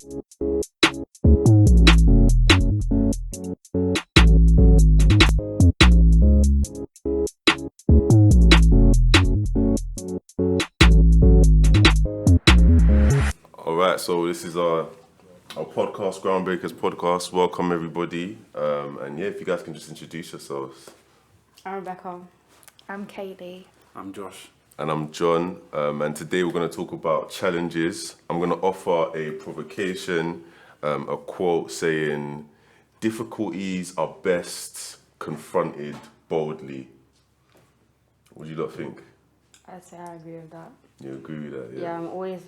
All right, so this is our podcast, Groundbreakers podcast. Welcome everybody, and yeah, if you guys can just introduce yourselves. I'm Rebecca. I'm Kayleigh. I'm Josh. And I'm John, and today we're going to talk about challenges. I'm going to offer a provocation, a quote saying, "Difficulties are best confronted boldly." What do you lot think? I'd say I agree with that. You agree with that? Yeah, I'm always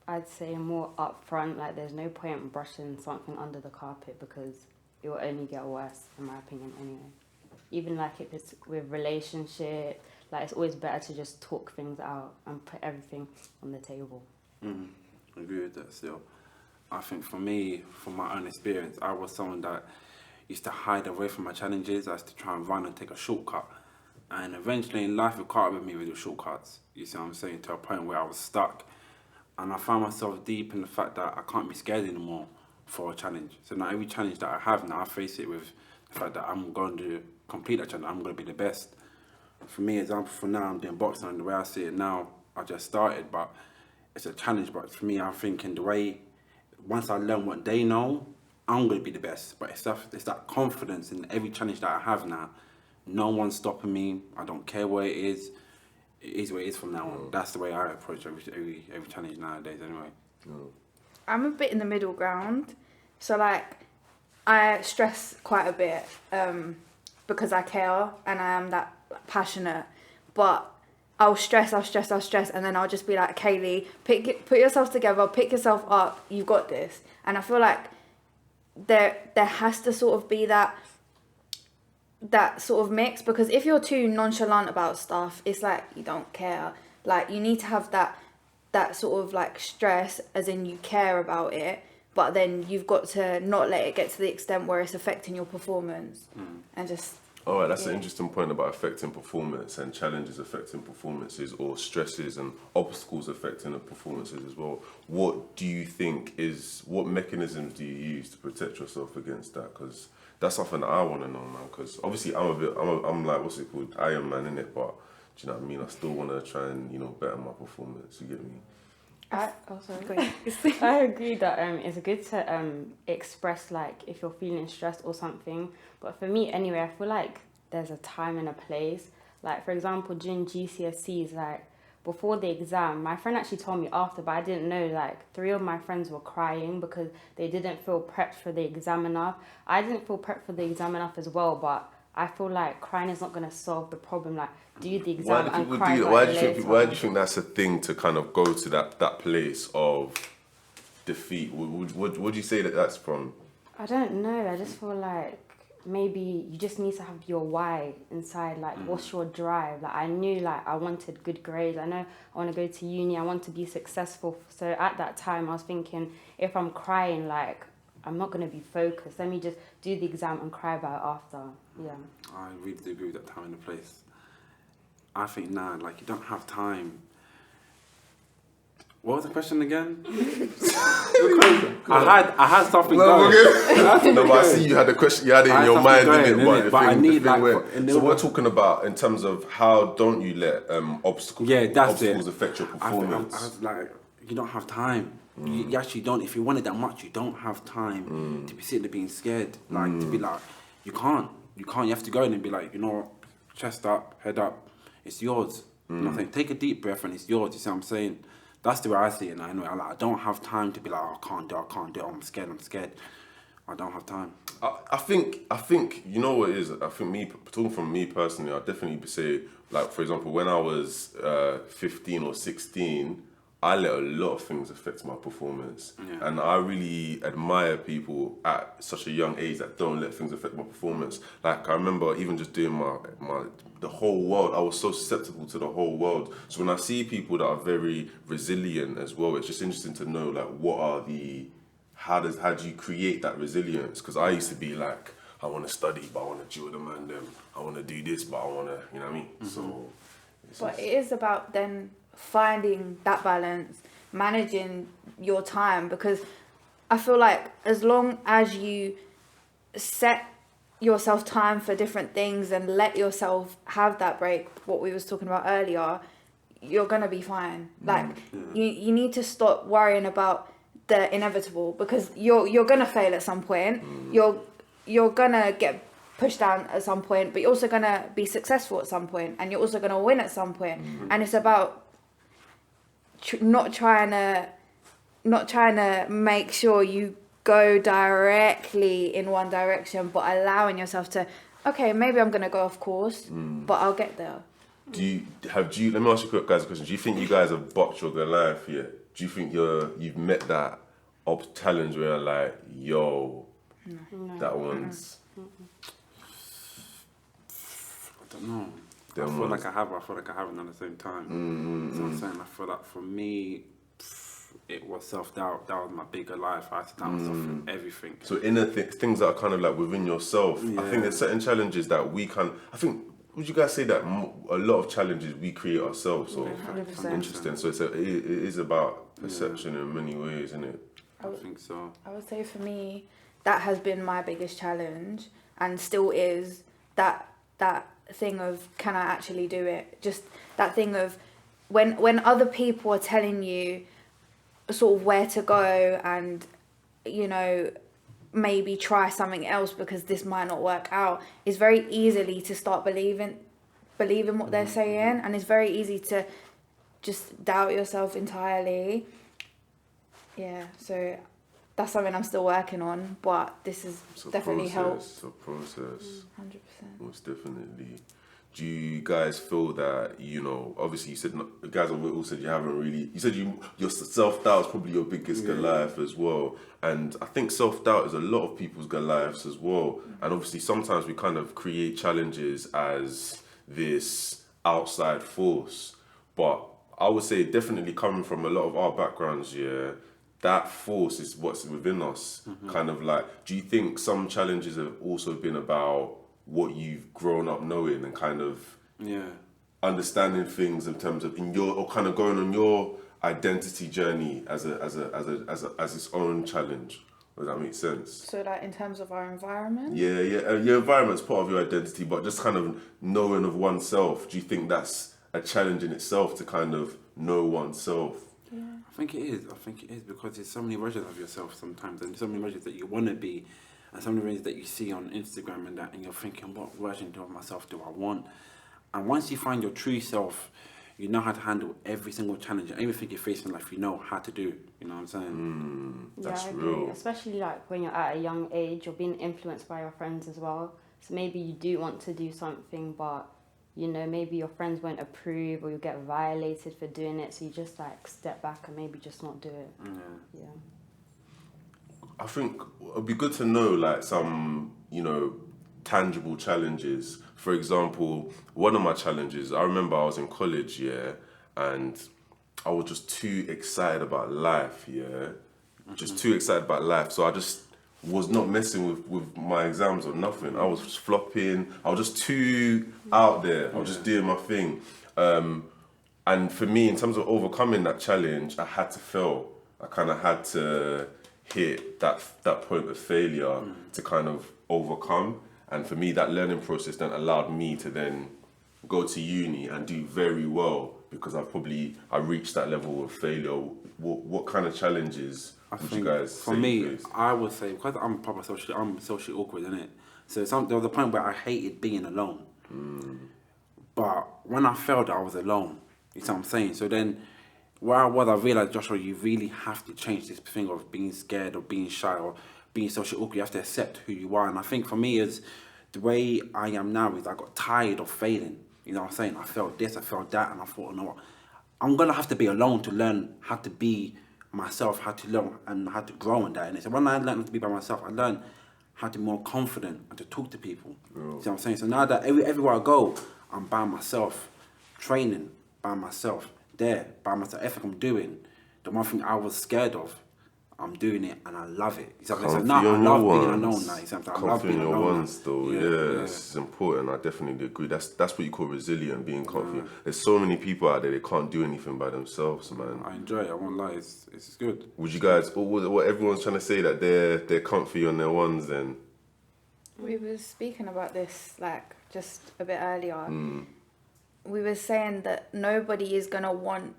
I'd say more upfront. Like, there's no point in brushing something under the carpet because it will only get worse, in my opinion, anyway. Even like if it's with relationship, like it's always better to just talk things out and put everything on the table. I agree with that still. I think for me, from my own experience, I was someone that used to hide away from my challenges. I used to try and run and take a shortcut. And eventually in life, it caught up with me with the shortcuts. You see what I'm saying? To a point where I was stuck. And I found myself deep in the fact that I can't be scared anymore for a challenge. So now every challenge that I have now, I face it with the fact that I'm going to complete that challenge. I'm going to be the best. For me, example, for now, I'm doing boxing, and the way I see it now, I just started, but it's a challenge. But for me, I'm thinking the way, once I learn what they know, I'm going to be the best. But it's that confidence in every challenge that I have now. No one's stopping me. I don't care where it is. It is what it is from now on. That's the way I approach every challenge nowadays anyway. I'm a bit in the middle ground. So I stress quite a bit because I care and I am that passionate. But I'll stress, and then I'll just be like, Kayleigh, put yourself together, pick yourself up, you've got this. And I feel like there has to sort of be that sort of mix, because if you're too nonchalant about stuff, it's like you don't care. Like, you need to have that sort of like stress, as in you care about it, but then you've got to not let it get to the extent where it's affecting your performance. And just All right, that's an interesting point about affecting performance and challenges affecting performances, or stresses and obstacles affecting the performances as well. What do you think what mechanisms do you use to protect yourself against that? Because that's something that I want to know now, because obviously I'm like, what's it called, Iron Man, innit? But do you know what I mean? I still want to try and, better my performance, you get me? I agree that it's good to express, like, if you're feeling stressed or something. But for me, anyway, I feel like there's a time and a place. Like, for example, during GCSEs, like, before the exam, my friend actually told me after, but I didn't know, like, 3 of my friends were crying because they didn't feel prepped for the exam enough. I didn't feel prepped for the exam enough as well, but I feel like crying is not going to solve the problem. Like, do the exam and cry about it later. Why do you think that's a thing, to kind of go to that place of defeat? Would you say that's from? I don't know. I just feel like maybe you just need to have your why inside. Like, what's your drive? Like, I knew, like, I wanted good grades. I know I want to go to uni. I want to be successful. So at that time, I was thinking, if I'm crying, like, I'm not going to be focused. Let me just do the exam and cry about it after. Yeah. I really do agree with that time and the place. I think now, like, you don't have time. What was the question again? I had something going. No, but I see you had a question. You had it in your mind, innit? But I need, like, so we're talking about in terms of how don't you let obstacles affect your performance. I was like, you don't have time. You actually don't. If you want it that much, you don't have time to be sitting there being scared. Like, to be like, you can't. You have to go in and be like, chest up, head up. It's yours. Nothing. Take a deep breath and it's yours. You see what I'm saying? That's the way I see it now. Anyway, I don't have time to be like, I can't do it. I'm scared. I don't have time. I think you know what it is. I think talking from me personally, I'd definitely say, like, for example, when I was 15 or 16, I let a lot of things affect my performance. Yeah. And I really admire people at such a young age that don't let things affect my performance. Like, I remember even just doing the whole world, I was so susceptible to the whole world. So when I see people that are very resilient as well, it's just interesting to know, like, how do you create that resilience? Because I used to be like, I want to study, but I want to deal with them. I want to do this, but I want to, you know what I mean? So, but it is about then finding that balance, managing your time, because I feel like as long as you set yourself time for different things and let yourself have that break, what we was talking about earlier, you're gonna be fine. Like you need to stop worrying about the inevitable, because you're gonna fail at some point. You're gonna get pushed down at some point, but you're also gonna be successful at some point, and you're also gonna win at some point. And it's about not trying to make sure you go directly in one direction, but allowing yourself to, okay, maybe I'm gonna go off course, but I'll get there. Let me ask you guys a question. Do you think you guys have boxed your Goliath yet? Do you think you've met that challenge where you're like, yo, that one's... I don't know. I feel like I haven't at the same time. So I'm saying, I feel like for me, it was self-doubt. That was my bigger life. I had to doubt myself in everything. So inner things that are kind of like within yourself. I think there's certain challenges that would you guys say that a lot of challenges we create ourselves? So 100%. interesting. So it is about perception in many ways, isn't it? I think so. I would say for me, that has been my biggest challenge, and still is, that thing of, can I actually do it? Just that thing of when other people are telling you sort of where to go, and maybe try something else because this might not work out, it's very easily to start believing what they're saying, and it's very easy to just doubt yourself entirely. Yeah, so that's something I'm still working on, but this has definitely helped. It's a process. 100%. Most definitely. Do you guys feel that, obviously you said, guys all said you haven't really, you said your self-doubt is probably your biggest Goliath as well. And I think self-doubt is a lot of people's Goliaths as well. And obviously sometimes we kind of create challenges as this outside force. But I would say definitely coming from a lot of our backgrounds, that force is what's within us. Kind of like, do you think some challenges have also been about what you've grown up knowing and kind of understanding things in terms of or kind of going on your identity journey as its own challenge? Does that make sense? So like in terms of our environment? Your environment's part of your identity, but just kind of knowing of oneself. Do you think that's a challenge in itself to kind of know oneself? Yeah. I think it is because there's so many versions of yourself sometimes, and so many versions that you want to be, and so many versions that you see on Instagram and that, and you're thinking, what version of myself do I want? And once you find your true self, you know how to handle every single challenge and everything you face in life. You know how to do. You know what I'm saying? That's I real. agree. Especially like when you're at a young age, you're being influenced by your friends as well. So maybe you do want to do something, but maybe your friends won't approve, or you'll get violated for doing it. So you just like step back and maybe just not do it. Yeah. I think it'd be good to know like some, tangible challenges. For example, one of my challenges, I remember I was in college, and I was just too excited about life, just too excited about life. So I just was not messing with my exams or nothing. I was just flopping. I was just too out there. I was just doing my thing. And for me, in terms of overcoming that challenge, I had to fail. I kind of had to hit that point of failure to kind of overcome. And for me, that learning process then allowed me to then go to uni and do very well, because I reached that level of failure. What kind of challenges would you guys say? For me, I would say, because I'm socially awkward, innit? So there was a point where I hated being alone. But when I failed, I was alone. You know what I'm saying? So then, where I realised, Joshua, you really have to change this thing of being scared or being shy or being socially awkward. You have to accept who you are. And I think for me, is the way I am now is I got tired of failing. You know what I'm saying? I failed this, I failed that, and I thought, what? I'm going to have to be alone to learn how to be myself, how to learn and how to grow in that. And so when I learned to be by myself, I learned how to be more confident and to talk to people. You know what I'm saying? So now that everywhere I go, I'm by myself, training by myself, there by myself. Everything I'm doing, the one thing I was scared of, I'm doing it and I love it. You see what I'm Comfy saying? So, on I your love being ones. alone now. You see what I'm saying? I love Comfy being on your alone ones, now. though. Yeah, it's important. I definitely agree. That's what you call resilient, being comfy. There's so many people out there, they can't do anything by themselves, man. I enjoy it. I won't lie. It's good. Would you guys, what everyone's trying to say, that they're comfy on their ones then? We were speaking about this like just a bit earlier. We were saying that nobody is gonna want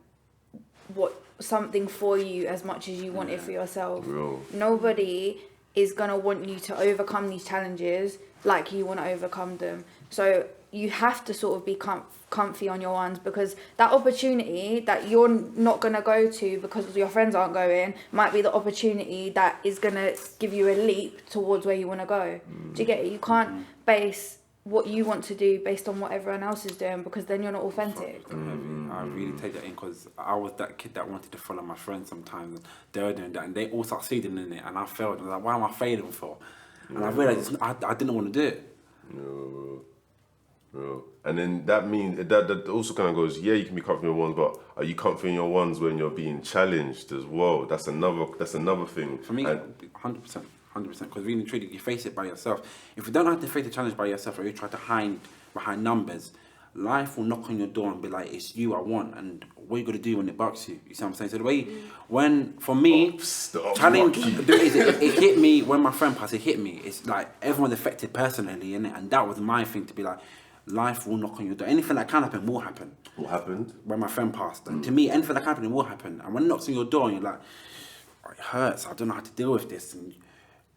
something for you as much as you want it for yourself. Real. Nobody is gonna want you to overcome these challenges like you want to overcome them. So you have to sort of be comfy on your ones, because that opportunity that you're not gonna go to because your friends aren't going might be the opportunity that is gonna give you a leap towards where you want to go. Do you get it? You can't base what you want to do based on what everyone else is doing, because then you're not authentic. I really take that in, because I was that kid that wanted to follow my friends sometimes, and they were doing that and they all succeeded in it and I failed. And I was like, why am I failing for? And I realised I didn't want to do it. Real. And then that means that also kind of goes, yeah, you can be comfy in your ones, but are you comfy in your ones when you're being challenged as well? That's another thing. For me, 100%. 100%, because really and truly, you face it by yourself. If you don't have to face the challenge by yourself, or you try to hide behind numbers, life will knock on your door and be like, it's you I want, and what are you going to do when it bucks you? You see what I'm saying? So the way, for me, challenge, it hit me when my friend passed, it hit me. It's like, everyone's affected personally, innit? And that was my thing, to be like, life will knock on your door. Anything that can happen will happen. What happened? When my friend passed. And to me, anything that can happen, it will happen. And when it knocks on your door and you're like, oh, it hurts, I don't know how to deal with this. And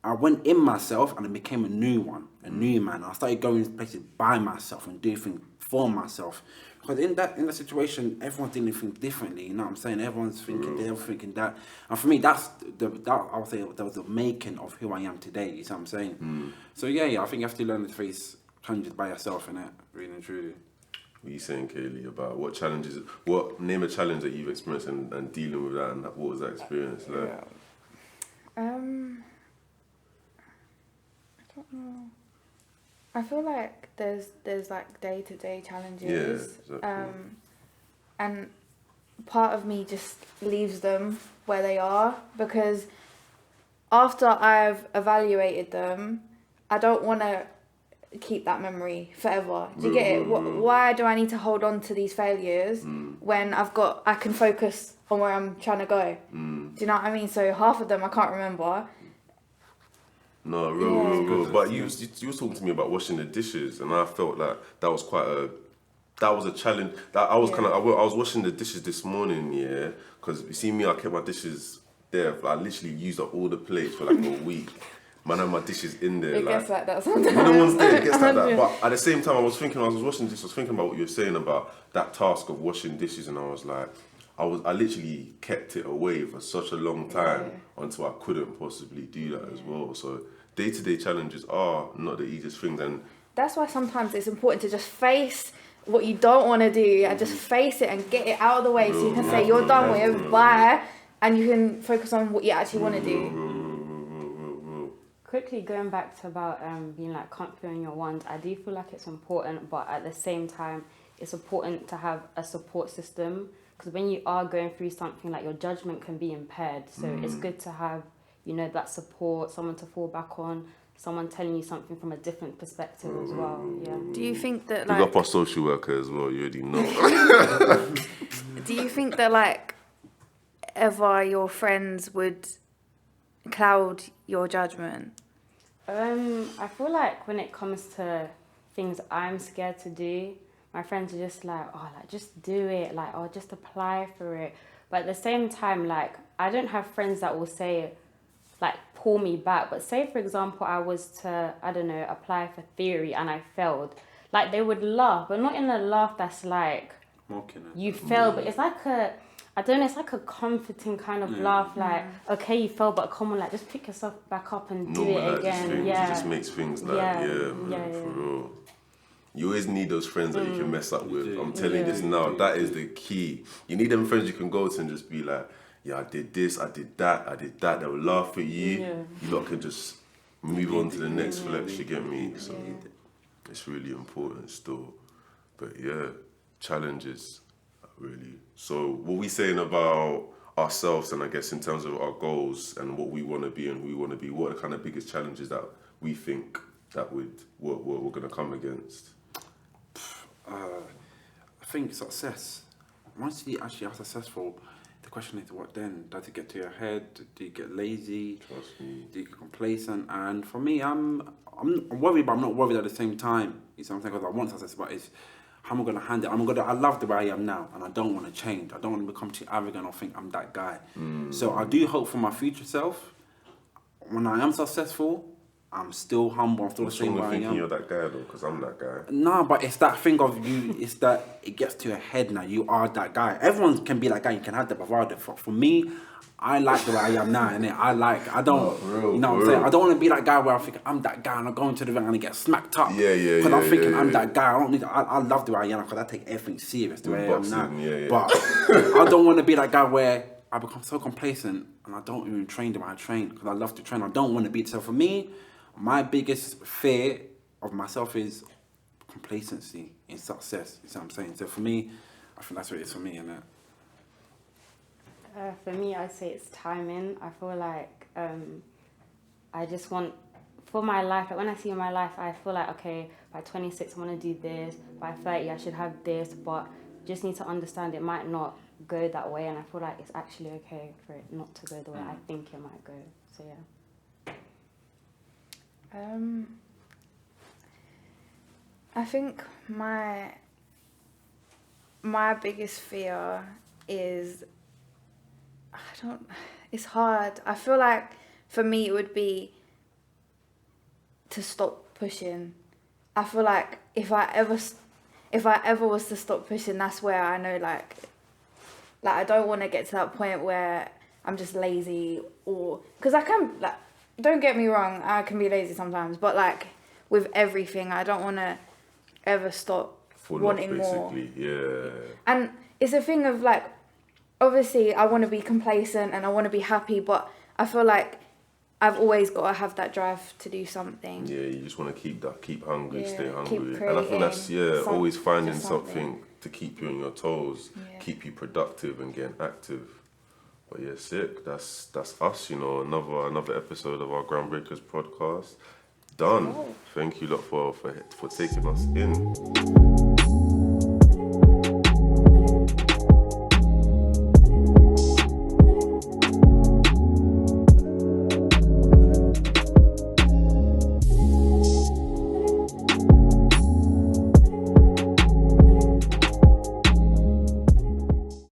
I went in myself and I became a new one, a new man. I started going to places by myself and doing things for myself. Because in that situation, everyone's doing things differently. You know what I'm saying? Everyone's thinking this, everyone's thinking that. And for me, that I would say that was the making of who I am today. You see what I'm saying? So yeah, I think you have to learn to face challenges by yourself, innit? Really and truly. What are you saying, Kayleigh, about name a challenge that you've experienced and dealing with that, and what was that experience like? I don't know. I feel like there's like day-to-day challenges. Yeah, exactly. And part of me just leaves them where they are, because after I've evaluated them, I don't want to keep that memory forever. Do you get it? Why do I need to hold on to these failures when I can focus on where I'm trying to go? Do you know what I mean? So half of them I can't remember. No, real. But you were talking to me about washing the dishes, and I felt like that was a challenge. That I was I was washing the dishes this morning, yeah, because you see me, I kept my dishes there. I literally used up all the plates for like a week. Man, I had my dishes in there. It like, gets like that sometimes. When no one's there, it gets like that. But at the same time, I was washing dishes, I was thinking about what you were saying about that task of washing dishes, and I was like, I literally kept it away for such a long time until I couldn't possibly do that as well. So day-to-day challenges are not the easiest things, and that's why sometimes it's important to just face what you don't want to do and just face it and get it out of the way, so you can say you're done with it, bye, and you can focus on what you actually want to do. Quickly going back to about being like comfy on your ones, I do feel like it's important, but at the same time, it's important to have a support system, because when you are going through something, like, your judgment can be impaired. So it's good to have, that support, someone to fall back on, someone telling you something from a different perspective as well. Yeah. Do you think that, big like, up our social worker as well? You already know. do you think that, like, ever your friends would cloud your judgment? I feel like when it comes to things I'm scared to do, my friends are just like, oh, like, just do it, like, oh, just apply for it. But at the same time, like, I don't have friends that will say, like, pull me back. But say, for example, I was to, I don't know, apply for theory and I failed, like, they would laugh, but not in a laugh that's like, you failed, but it's like I don't know, it's like a comforting kind of laugh, like, okay, you fell, but come on, like, just pick yourself back up and do it again. It just makes things like, for real. You always need those friends that you can mess up with. I'm telling you this now, that is the key. You need them friends you can go to and just be like, yeah, I did this, I did that. They'll laugh at you. Yeah. You lot can just move on to the next flex, you get me? So it's really important still. But yeah, challenges. Really. So what we saying about ourselves, and I guess in terms of our goals and what we want to be and who we want to be, what are the kind of biggest challenges that we think that we're going to come against? I think success. Once you actually are successful, the question is, what then? Does it get to your head? Do you get lazy? Trust me. Do you get complacent? And for me, I'm worried, but I'm not worried at the same time. You see what I'm saying? Because I want success, but it's how am I going to handle it? I love the way I am now, and I don't want to change. I don't want to become too arrogant or think I'm that guy. So I do hope for my future self, when I am successful, I'm still humble. I'm still the same way I thinking am. you're that guy though, because I'm that guy. No, but it's that thing of you. It's that it gets to your head now. You are that guy. Everyone can be that guy. You can have the bravado. For me, I like the way I am now, and I don't. You know what I'm saying? I don't want to be that guy where I think I'm that guy and I go into the ring and I get smacked up. Because I'm thinking I'm that guy. I don't need. I love the way I am because I take everything serious the way I am now. But I don't want to be that guy where I become so complacent and I don't even train the way I train because I love to train. I don't want to be. So for me, my biggest fear of myself is complacency in success. You see what I'm saying? So for me, I think that's what it is for me, innit? For me, I'd say it's timing. I feel like I just want, for my life, like when I see my life, I feel like, okay, by 26 I want to do this, by 30 I should have this, but just need to understand it might not go that way, and I feel like it's actually okay for it not to go the way I think it might go. So yeah. I think my biggest fear is, it's hard. I feel like for me it would be to stop pushing. I feel like if I ever was to stop pushing, that's where I know like I don't want to get to that point where I'm just lazy, or because I can, like, don't get me wrong, I can be lazy sometimes, but like with everything, I don't want to ever stop wanting more. Yeah. And it's a thing of like, obviously I want to be complacent and I want to be happy, but I feel like I've always got to have that drive to do something. Yeah, you just want to keep hungry, stay hungry. Keep And I think that's, always finding something to keep you on your toes, keep you productive and getting active. But yeah, sick. That's us, you know, another episode of our Groundbreakers podcast. Done. Thank you lot for taking us in.